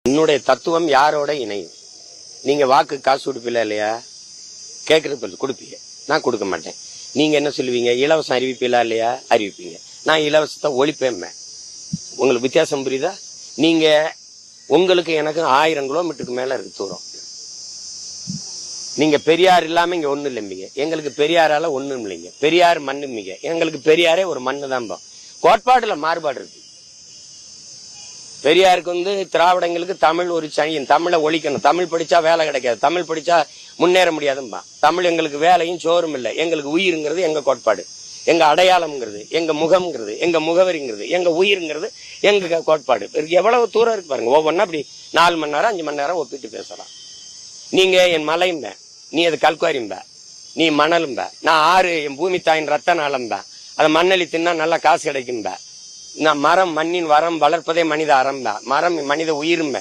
என்னுடைய தத்துவம் யாரோட இணையும்? நீங்க வாக்கு காசு கொடுப்பீல இல்லையா? கேட்கறது கொடுப்பீங்க, நான் கொடுக்க மாட்டேன். நீங்க என்ன சொல்லுவீங்க? இலவசம் அறிவிப்பீங்களா இல்லையா? அறிவிப்பீங்க. நான் இலவசத்தை ஒழிப்பேன். உங்களுக்கு வித்தியாசம் புரியுதா? நீங்க உங்களுக்கு எனக்கு 1000 கிலோமீட்டருக்கு மேல இருக்கு தூரம். நீங்க பெரியார் இல்லாம இங்க ஒண்ணு இல்லைங்க. எங்களுக்கு பெரியாரால ஒண்ணும் இல்லைங்க. பெரியார் மண்ணுமிங்க, எங்களுக்கு பெரியாரே ஒரு மண்ணு தான். கோட்பாடுல மாறுபாடு இருக்கு. பெரியாருக்கு திராவிடங்களுக்கு தமிழ் ஒரு சனியன், தமிழை ஒழிக்கணும், தமிழ் படிச்சா வேலை கிடைக்காது, தமிழ் படிச்சா முன்னேற முடியாதும்பா. தமிழ் எங்களுக்கு வேலையும் சோறும் இல்லை, எங்களுக்கு உயிருங்கிறது எங்க கோட்பாடு, எங்க அடையாளம்ங்கிறது, எங்க முகம்ங்கிறது, எங்க முகவரிங்கிறது, எங்க உயிருங்கிறது எங்க கோட்பாடு. எவ்வளவு தூரம் இருக்கு பாருங்க. ஒவ்வொன்னா அப்படி 4 மணி நேரம் 5 மணி நேரம் ஒப்பிட்டு பேசலாம். நீங்க என் மலையும்ப, நீ அது கல்குவாரிம்ப, நீ மணலும்ப, நான் ஆறு என் பூமி தாயின் ரத்த நாளம்ப, அதை மண்ணலி தின்னா நல்லா காசு கிடைக்கும்ப. நான் மரம் மண்ணின் வரம் வளர்ப்பதே மனித அறம்ப, மரம் மனித உயிரும்ப.